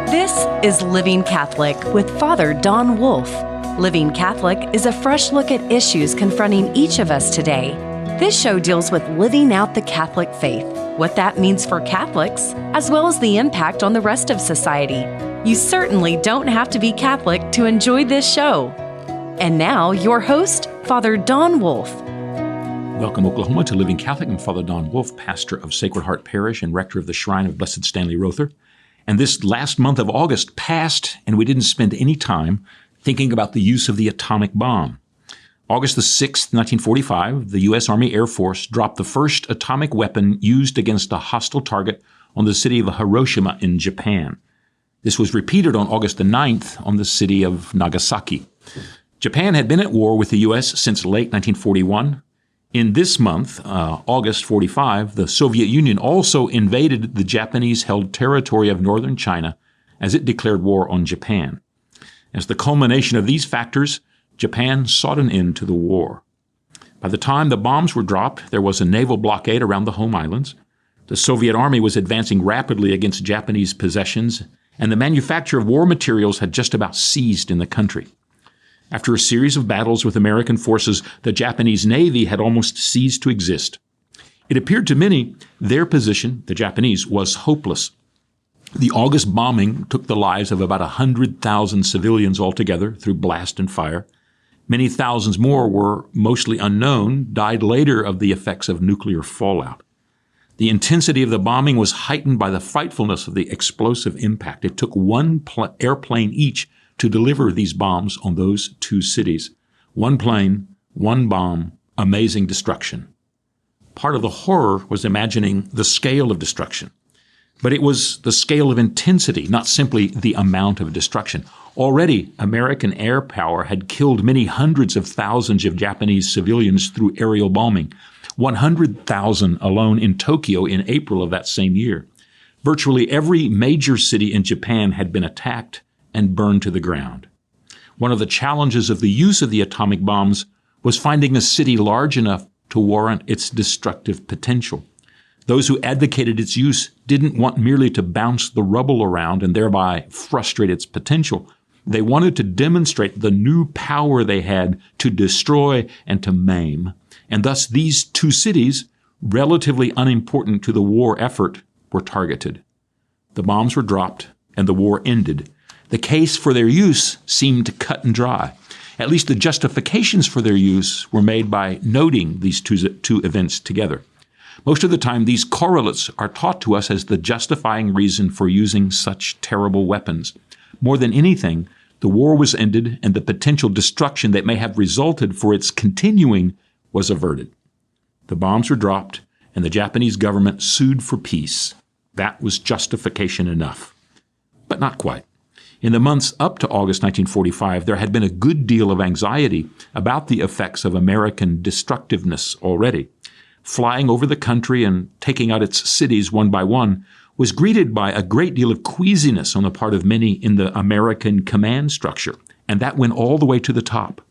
This is Living Catholic with Father Don Wolf. Living Catholic is a fresh look at issues confronting each of us today. This show deals with living out the Catholic faith, what that means for Catholics, as well as the impact on the rest of society. You certainly don't have to be Catholic to enjoy this show. And now, your host, Father Don Wolf. Welcome, Oklahoma, to Living Catholic. I'm Father Don Wolf, pastor of Sacred Heart Parish and rector of the Shrine of Blessed Stanley Rother. And this last month of August passed, and we didn't spend any time thinking about the use of the atomic bomb. August the 6th, 1945, the U.S. Army Air Force dropped the first atomic weapon used against a hostile target on the city of Hiroshima in Japan. This was repeated on August the 9th on the city of Nagasaki. Japan had been at war with the U.S. since late 1941. In this month, August 45, the Soviet Union also invaded the Japanese-held territory of northern China as it declared war on Japan. As the culmination of these factors, Japan sought an end to the war. By the time the bombs were dropped, there was a naval blockade around the home islands. The Soviet army was advancing rapidly against Japanese possessions, and the manufacture of war materials had just about ceased in the country. After a series of battles with American forces, the Japanese Navy had almost ceased to exist. It appeared to many their position, the Japanese, was hopeless. The August bombing took the lives of about 100,000 civilians altogether through blast and fire. Many thousands more were, mostly unknown, died later of the effects of nuclear fallout. The intensity of the bombing was heightened by the frightfulness of the explosive impact. It took one airplane each to deliver these bombs on those two cities. One plane, one bomb, amazing destruction. Part of the horror was imagining the scale of destruction. But it was the scale of intensity, not simply the amount of destruction. Already, American air power had killed many hundreds of thousands of Japanese civilians through aerial bombing, 100,000 alone in Tokyo in April of that same year. Virtually every major city in Japan had been attacked and burned to the ground. One of the challenges of the use of the atomic bombs was finding a city large enough to warrant its destructive potential. Those who advocated its use didn't want merely to bounce the rubble around and thereby frustrate its potential. They wanted to demonstrate the new power they had to destroy and to maim. And thus these two cities, relatively unimportant to the war effort, were targeted. The bombs were dropped and the war ended. The case for their use seemed cut and dry. At least the justifications for their use were made by noting these two events together. Most of the time, these correlates are taught to us as the justifying reason for using such terrible weapons. More than anything, the war was ended and the potential destruction that may have resulted for its continuing was averted. The bombs were dropped and the Japanese government sued for peace. That was justification enough. But not quite. In the months up to August 1945, there had been a good deal of anxiety about the effects of American destructiveness already. Flying over the country and taking out its cities one by one was greeted by a great deal of queasiness on the part of many in the American command structure, and that went all the way to the top.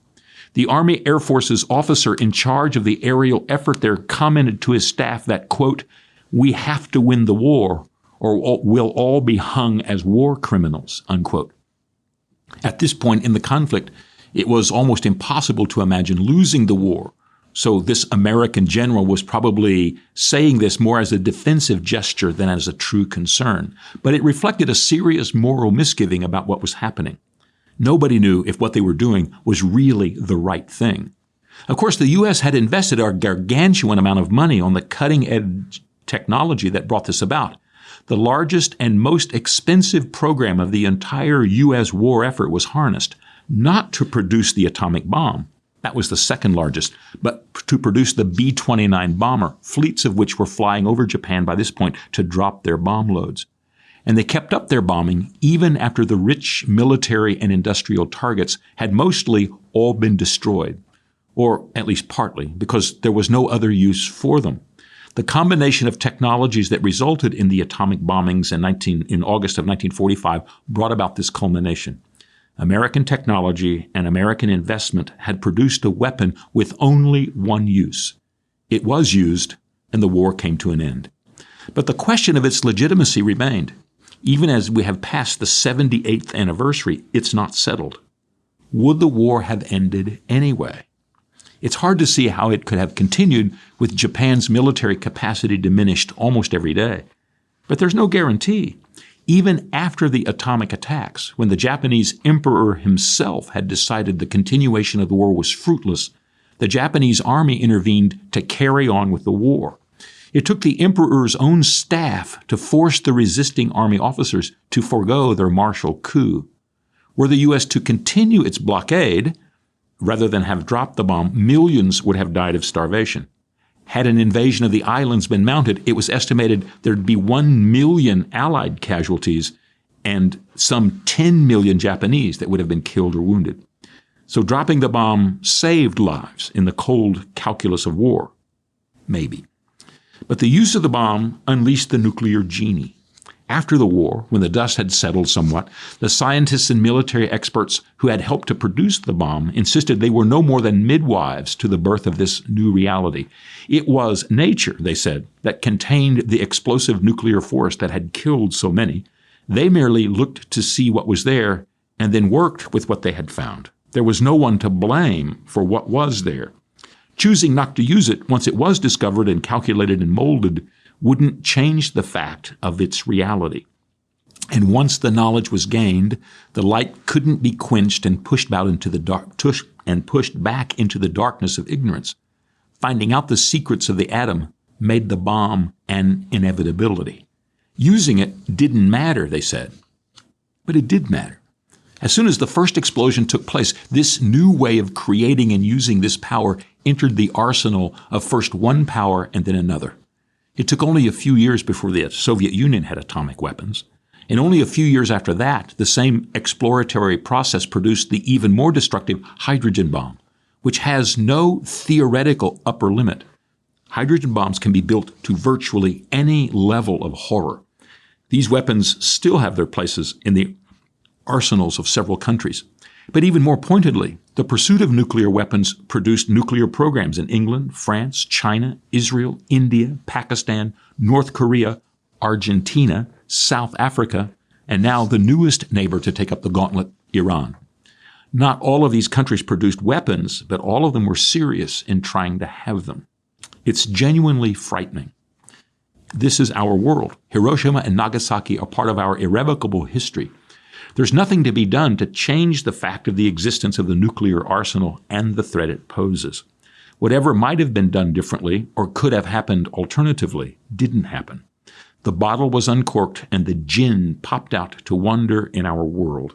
The Army Air Force's officer in charge of the aerial effort there commented to his staff that, quote, "We have to win the war or we'll all be hung as war criminals," unquote. At this point in the conflict, it was almost impossible to imagine losing the war. So this American general was probably saying this more as a defensive gesture than as a true concern. But it reflected a serious moral misgiving about what was happening. Nobody knew if what they were doing was really the right thing. Of course, the U.S. had invested a gargantuan amount of money on the cutting-edge technology that brought this about. The largest and most expensive program of the entire U.S. war effort was harnessed, not to produce the atomic bomb. That was the second largest, but to produce the B-29 bomber, fleets of which were flying over Japan by this point to drop their bomb loads. And they kept up their bombing even after the rich military and industrial targets had mostly all been destroyed, or at least partly, because there was no other use for them. The combination of technologies that resulted in the atomic bombings in August of 1945 brought about this culmination. American technology and American investment had produced a weapon with only one use. It was used, and the war came to an end. But the question of its legitimacy remained. Even as we have passed the 78th anniversary, it's not settled. Would the war have ended anyway? It's hard to see how it could have continued with Japan's military capacity diminished almost every day. But there's no guarantee. Even after the atomic attacks, when the Japanese emperor himself had decided the continuation of the war was fruitless, the Japanese army intervened to carry on with the war. It took the emperor's own staff to force the resisting army officers to forego their martial coup. Were the U.S. to continue its blockade, rather than have dropped the bomb, millions would have died of starvation. Had an invasion of the islands been mounted, it was estimated there'd be 1 million Allied casualties and some 10 million Japanese that would have been killed or wounded. So dropping the bomb saved lives in the cold calculus of war. Maybe. But the use of the bomb unleashed the nuclear genie. After the war, when the dust had settled somewhat, the scientists and military experts who had helped to produce the bomb insisted they were no more than midwives to the birth of this new reality. It was nature, they said, that contained the explosive nuclear force that had killed so many. They merely looked to see what was there and then worked with what they had found. There was no one to blame for what was there. Choosing not to use it once it was discovered and calculated and molded wouldn't change the fact of its reality. And once the knowledge was gained, the light couldn't be quenched and pushed back into the darkness of ignorance. Finding out the secrets of the atom made the bomb an inevitability. Using it didn't matter, they said. But it did matter. As soon as the first explosion took place, this new way of creating and using this power entered the arsenal of first one power and then another. It took only a few years before the Soviet Union had atomic weapons, and only a few years after that, the same exploratory process produced the even more destructive hydrogen bomb, which has no theoretical upper limit. Hydrogen bombs can be built to virtually any level of horror. These weapons still have their places in the arsenals of several countries. But even more pointedly, the pursuit of nuclear weapons produced nuclear programs in England, France, China, Israel, India, Pakistan, North Korea, Argentina, South Africa, and now the newest neighbor to take up the gauntlet, Iran. Not all of these countries produced weapons, but all of them were serious in trying to have them. It's genuinely frightening. This is our world. Hiroshima and Nagasaki are part of our irrevocable history. There's nothing to be done to change the fact of the existence of the nuclear arsenal and the threat it poses. Whatever might have been done differently or could have happened alternatively didn't happen. The bottle was uncorked and the gin popped out to wander in our world.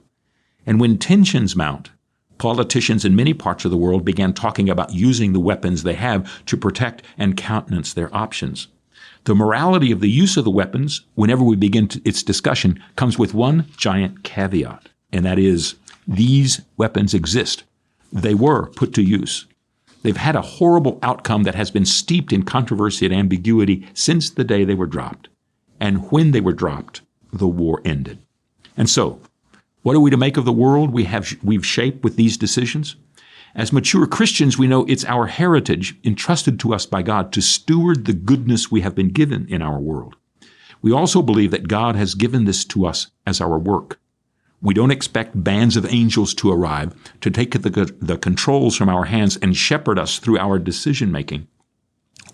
And when tensions mount, politicians in many parts of the world began talking about using the weapons they have to protect and countenance their options. The morality of the use of the weapons, whenever we begin its discussion, comes with one giant caveat, and that is, these weapons exist. They were put to use. They've had a horrible outcome that has been steeped in controversy and ambiguity since the day they were dropped. And when they were dropped, the war ended. And so, what are we to make of the world we've shaped with these decisions? As mature Christians, we know it's our heritage entrusted to us by God to steward the goodness we have been given in our world. We also believe that God has given this to us as our work. We don't expect bands of angels to arrive to take the controls from our hands and shepherd us through our decision-making.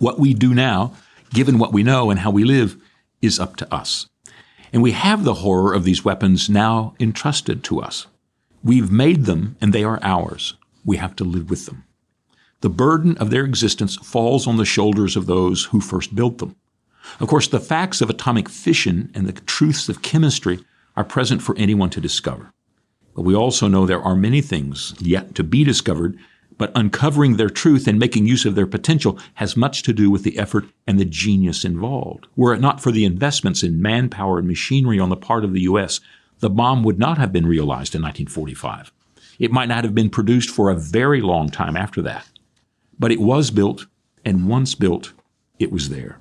What we do now, given what we know and how we live, is up to us. And we have the horror of these weapons now entrusted to us. We've made them, and they are ours. We have to live with them. The burden of their existence falls on the shoulders of those who first built them. Of course, the facts of atomic fission and the truths of chemistry are present for anyone to discover. But we also know there are many things yet to be discovered, but uncovering their truth and making use of their potential has much to do with the effort and the genius involved. Were it not for the investments in manpower and machinery on the part of the U.S., the bomb would not have been realized in 1945. It might not have been produced for a very long time after that. But it was built, and once built, it was there.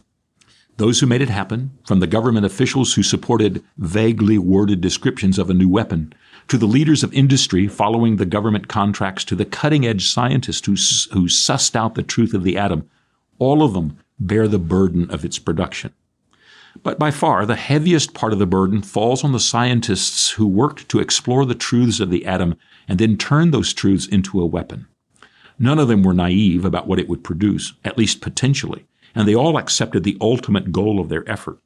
Those who made it happen, from the government officials who supported vaguely worded descriptions of a new weapon, to the leaders of industry following the government contracts, to the cutting-edge scientists who sussed out the truth of the atom, all of them bear the burden of its production. But by far, the heaviest part of the burden falls on the scientists who worked to explore the truths of the atom and then turn those truths into a weapon. None of them were naive about what it would produce, at least potentially, and they all accepted the ultimate goal of their effort.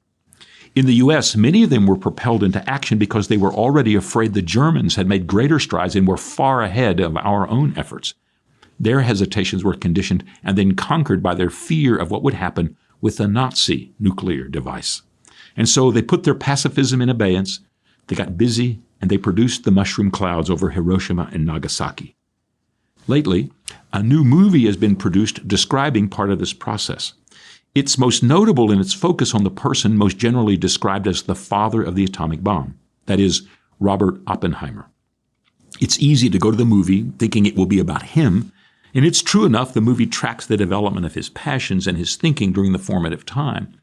In the U.S., many of them were propelled into action because they were already afraid the Germans had made greater strides and were far ahead of our own efforts. Their hesitations were conditioned and then conquered by their fear of what would happen with a Nazi nuclear device. And so they put their pacifism in abeyance, they got busy, and they produced the mushroom clouds over Hiroshima and Nagasaki. Lately, a new movie has been produced describing part of this process. It's most notable in its focus on the person most generally described as the father of the atomic bomb, that is, Robert Oppenheimer. It's easy to go to the movie thinking it will be about him, and it's true enough the movie tracks the development of his passions and his thinking during the formative time.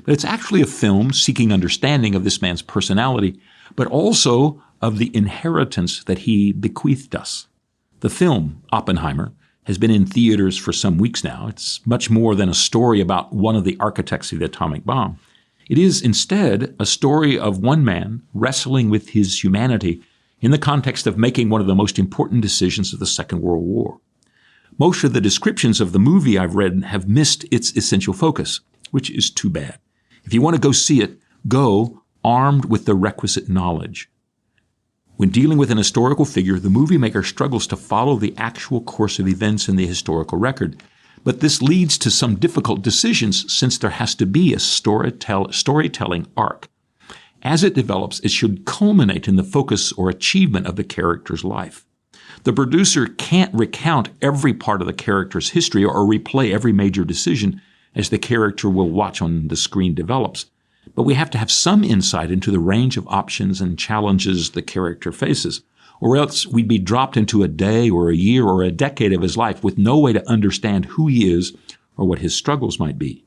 But it's actually a film seeking understanding of this man's personality, but also of the inheritance that he bequeathed us. The film, Oppenheimer, has been in theaters for some weeks now. It's much more than a story about one of the architects of the atomic bomb. It is instead a story of one man wrestling with his humanity in the context of making one of the most important decisions of the Second World War. Most of the descriptions of the movie I've read have missed its essential focus, which is too bad. If you want to go see it, go armed with the requisite knowledge. When dealing with an historical figure, the movie maker struggles to follow the actual course of events in the historical record. But this leads to some difficult decisions since there has to be a storytelling arc. As it develops, it should culminate in the focus or achievement of the character's life. The producer can't recount every part of the character's history or replay every major decision as the character will watch on the screen develops. But we have to have some insight into the range of options and challenges the character faces, or else we'd be dropped into a day or a year or a decade of his life with no way to understand who he is or what his struggles might be.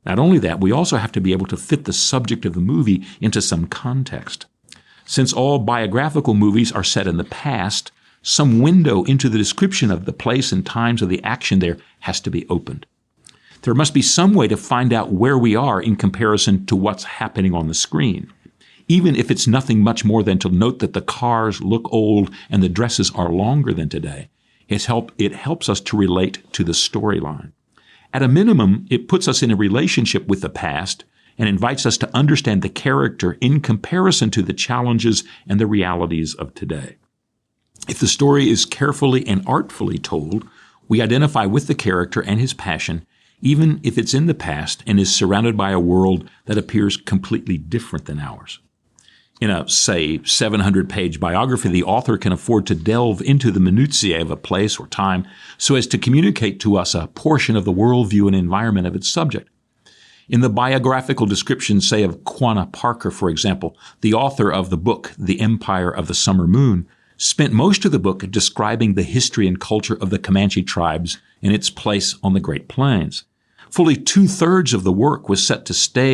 Not only that, we also have to be able to fit the subject of the movie into some context. Since all biographical movies are set in the past, some window into the description of the place and times of the action there has to be opened. There must be some way to find out where we are in comparison to what's happening on the screen, even if it's nothing much more than to note that the cars look old and the dresses are longer than today. It helps us to relate to the storyline. At a minimum, it puts us in a relationship with the past and invites us to understand the character in comparison to the challenges and the realities of today. If the story is carefully and artfully told, we identify with the character and his passion, even if it's in the past and is surrounded by a world that appears completely different than ours. In a, say, 700-page biography, the author can afford to delve into the minutiae of a place or time so as to communicate to us a portion of the worldview and environment of its subject. In the biographical description, say, of Quanah Parker, for example, the author of the book, The Empire of the Summer Moon, spent most of the book describing the history and culture of the Comanche tribes and its place on the Great Plains. Fully 2/3 of the work was to set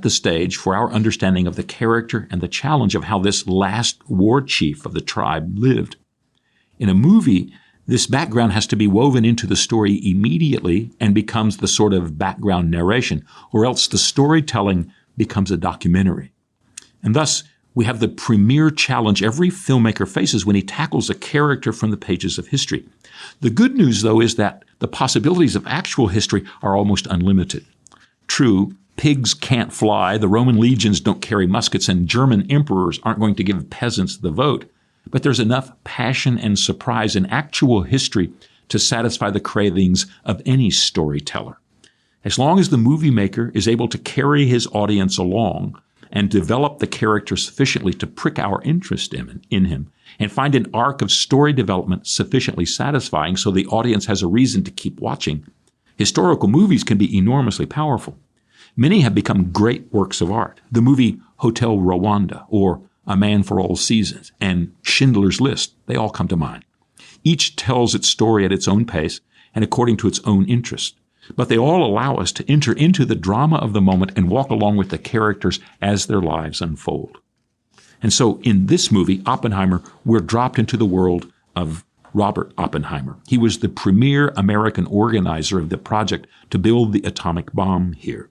the stage for our understanding of the character and the challenge of how this last war chief of the tribe lived. In a movie, this background has to be woven into the story immediately and becomes the sort of background narration, or else the storytelling becomes a documentary. And thus, we have the premier challenge every filmmaker faces when he tackles a character from the pages of history. The good news, though, is that the possibilities of actual history are almost unlimited. True, pigs can't fly, the Roman legions don't carry muskets, and German emperors aren't going to give peasants the vote. But there's enough passion and surprise in actual history to satisfy the cravings of any storyteller. As long as the movie maker is able to carry his audience along and develop the character sufficiently to prick our interest in him, and find an arc of story development sufficiently satisfying so the audience has a reason to keep watching, historical movies can be enormously powerful. Many have become great works of art. The movie Hotel Rwanda, or A Man for All Seasons, and Schindler's List, they all come to mind. Each tells its story at its own pace and according to its own interest. But they all allow us to enter into the drama of the moment and walk along with the characters as their lives unfold. And so in this movie, Oppenheimer, we're dropped into the world of Robert Oppenheimer. He was the premier American organizer of the project to build the atomic bomb here.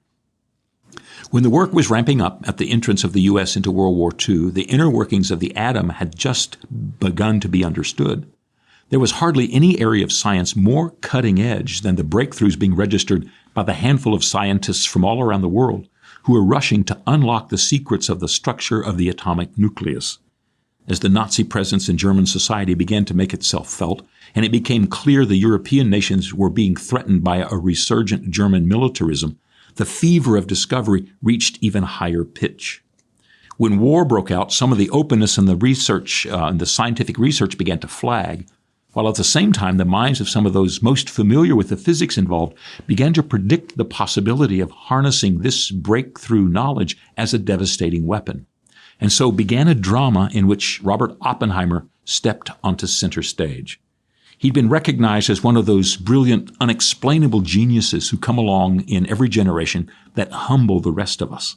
When the work was ramping up at the entrance of the U.S. into World War II, the inner workings of the atom had just begun to be understood. There was hardly any area of science more cutting edge than the breakthroughs being registered by the handful of scientists from all around the world who were rushing to unlock the secrets of the structure of the atomic nucleus. As the Nazi presence in German society began to make itself felt, and it became clear the European nations were being threatened by a resurgent German militarism, the fever of discovery reached even higher pitch. When war broke out, some of the openness in the research, and the scientific research began to flag, while at the same time the minds of some of those most familiar with the physics involved began to predict the possibility of harnessing this breakthrough knowledge as a devastating weapon. And so began a drama in which Robert Oppenheimer stepped onto center stage. He'd been recognized as one of those brilliant, unexplainable geniuses who come along in every generation that humble the rest of us.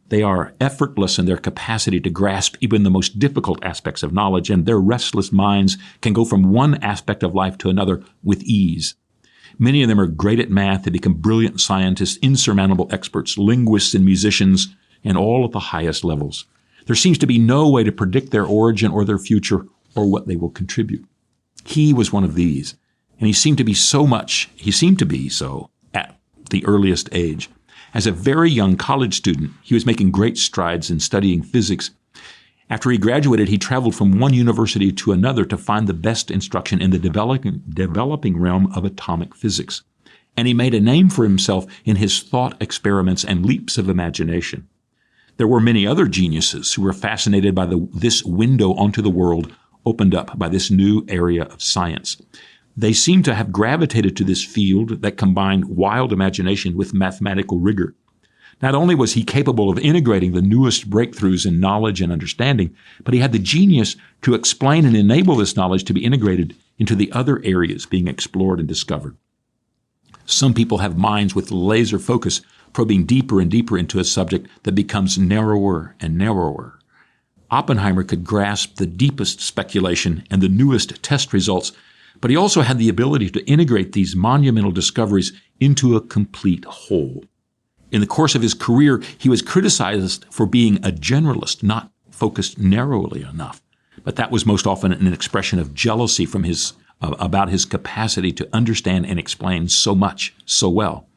They are effortless in their capacity to grasp even the most difficult aspects of knowledge, and their restless minds can go from one aspect of life to another with ease. Many of them are great at math. They become brilliant scientists, insurmountable experts, linguists and musicians, and all at the highest levels. There seems to be no way to predict their origin or their future or what they will contribute. He was one of these, and he seemed to be so at the earliest age. As a very young college student, he was making great strides in studying physics. After he graduated, he traveled from one university to another to find the best instruction in the developing realm of atomic physics. And he made a name for himself in his thought experiments and leaps of imagination. There were many other geniuses who were fascinated by this window onto the world opened up by this new area of science. They seem to have gravitated to this field that combined wild imagination with mathematical rigor. Not only was he capable of integrating the newest breakthroughs in knowledge and understanding, but he had the genius to explain and enable this knowledge to be integrated into the other areas being explored and discovered. Some people have minds with laser focus, probing deeper and deeper into a subject that becomes narrower and narrower. Oppenheimer could grasp the deepest speculation and the newest test results, but he also had the ability to integrate these monumental discoveries into a complete whole. In the course of his career, he was criticized for being a generalist, not focused narrowly enough. But that was most often an expression of jealousy from about his capacity to understand and explain so much, so well.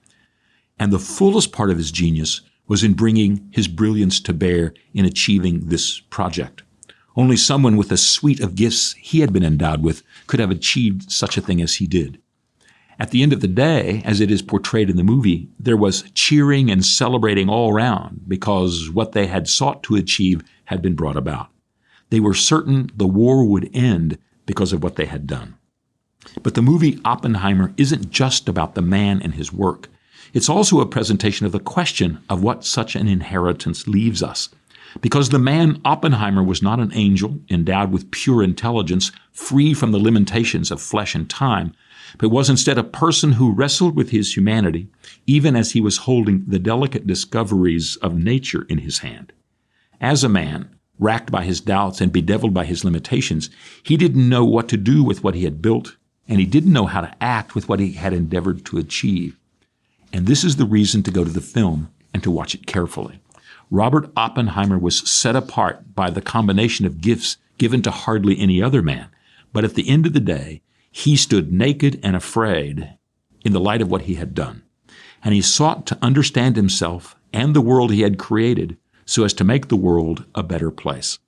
And the fullest part of his genius was in bringing his brilliance to bear in achieving this project. Only someone with a suite of gifts he had been endowed with could have achieved such a thing as he did. At the end of the day, as it is portrayed in the movie, there was cheering and celebrating all around because what they had sought to achieve had been brought about. They were certain the war would end because of what they had done. But the movie Oppenheimer isn't just about the man and his work. It's also a presentation of the question of what such an inheritance leaves us. Because the man Oppenheimer was not an angel endowed with pure intelligence, free from the limitations of flesh and time, but was instead a person who wrestled with his humanity, even as he was holding the delicate discoveries of nature in his hand. As a man, racked by his doubts and bedeviled by his limitations, he didn't know what to do with what he had built, and he didn't know how to act with what he had endeavored to achieve. And this is the reason to go to the film and to watch it carefully. Robert Oppenheimer was set apart by the combination of gifts given to hardly any other man. But at the end of the day, he stood naked and afraid in the light of what he had done. And he sought to understand himself and the world he had created so as to make the world a better place.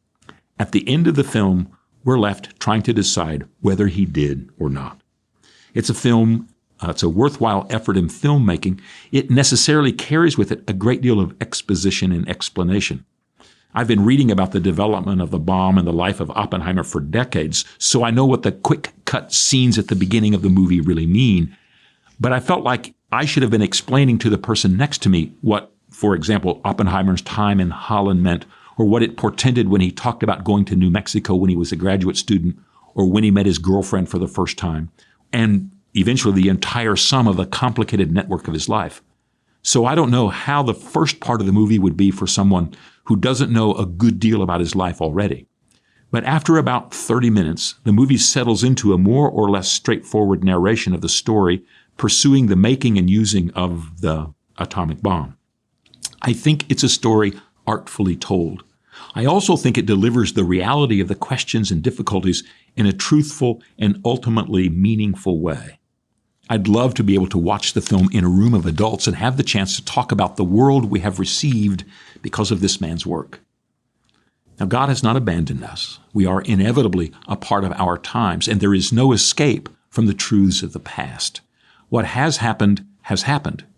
At the end of the film, we're left trying to decide whether he did or not. It's a worthwhile effort in filmmaking. It necessarily carries with it a great deal of exposition and explanation. I've been reading about the development of the bomb and the life of Oppenheimer for decades, so I know what the quick-cut scenes at the beginning of the movie really mean. But I felt like I should have been explaining to the person next to me what, for example, Oppenheimer's time in Holland meant, or what it portended when he talked about going to New Mexico when he was a graduate student, or when he met his girlfriend for the first time, and eventually the entire sum of the complicated network of his life. So I don't know how the first part of the movie would be for someone who doesn't know a good deal about his life already. But after about 30 minutes, the movie settles into a more or less straightforward narration of the story pursuing the making and using of the atomic bomb. I think it's a story artfully told. I also think it delivers the reality of the questions and difficulties in a truthful and ultimately meaningful way. I'd love to be able to watch the film in a room of adults and have the chance to talk about the world we have received because of this man's work. Now, God has not abandoned us. We are inevitably a part of our times, and there is no escape from the truths of the past. What has happened,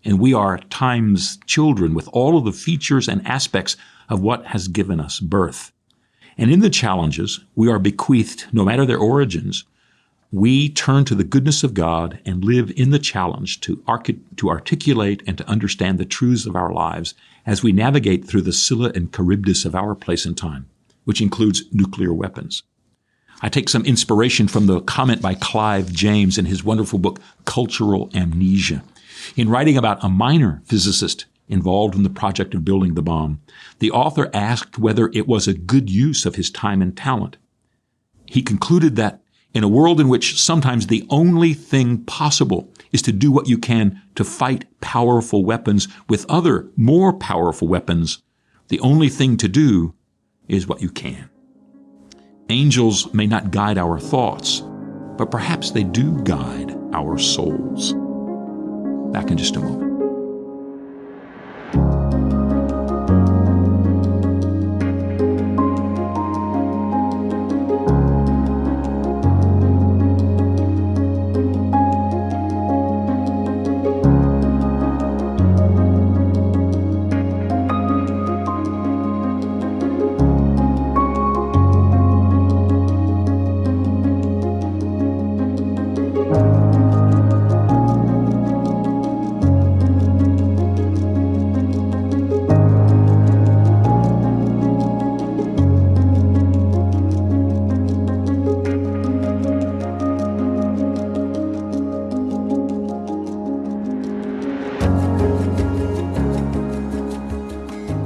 and we are time's children with all of the features and aspects of what has given us birth. And in the challenges we are bequeathed, no matter their origins, we turn to the goodness of God and live in the challenge to articulate and to understand the truths of our lives as we navigate through the Scylla and Charybdis of our place and time, which includes nuclear weapons. I take some inspiration from the comment by Clive James in his wonderful book, Cultural Amnesia. In writing about a minor physicist involved in the project of building the bomb, the author asked whether it was a good use of his time and talent. He concluded that in a world in which sometimes the only thing possible is to do what you can to fight powerful weapons with other, more powerful weapons, the only thing to do is what you can. Angels may not guide our thoughts, but perhaps they do guide our souls. Back in just a moment.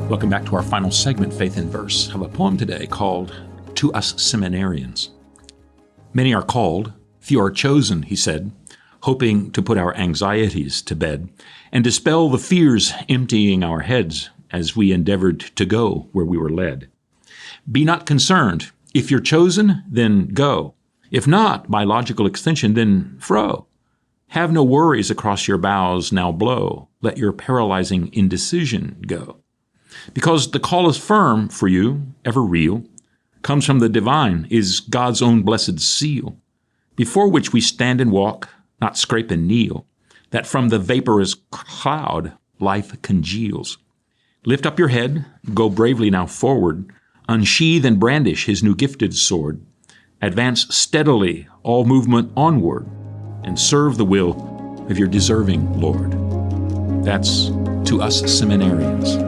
Welcome back to our final segment, Faith in Verse. I have a poem today called To Us Seminarians. Many are called, few are chosen, he said, hoping to put our anxieties to bed and dispel the fears emptying our heads as we endeavored to go where we were led. Be not concerned. If you're chosen, then go. If not, by logical extension, then fro. Have no worries across your bows now blow. Let your paralyzing indecision go. Because the call is firm for you, ever real, comes from the divine, is God's own blessed seal, before which we stand and walk, not scrape and kneel, that from the vaporous cloud life congeals. Lift up your head, go bravely now forward, unsheathe and brandish his new gifted sword. Advance steadily, all movement onward, and serve the will of your deserving Lord. That's To Us Seminarians.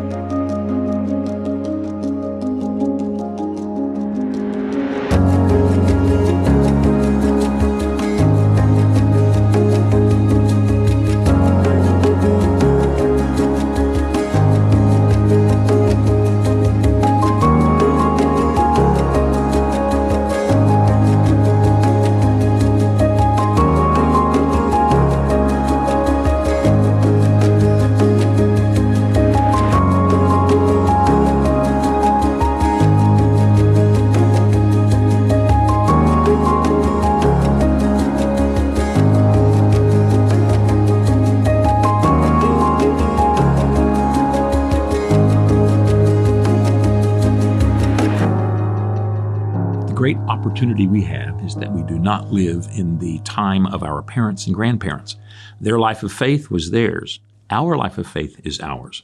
Great opportunity we have is that we do not live in the time of our parents and grandparents. Their life of faith was theirs. Our life of faith is ours.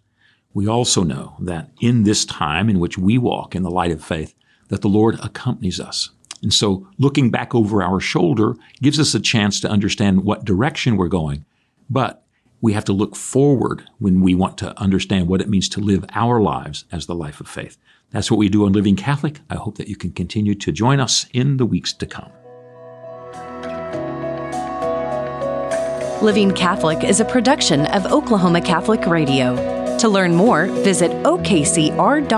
We also know that in this time in which we walk in the light of faith, that the Lord accompanies us. And so looking back over our shoulder gives us a chance to understand what direction we're going. But we have to look forward when we want to understand what it means to live our lives as the life of faith. That's what we do on Living Catholic. I hope that you can continue to join us in the weeks to come. Living Catholic is a production of Oklahoma Catholic Radio. To learn more, visit okcr.org.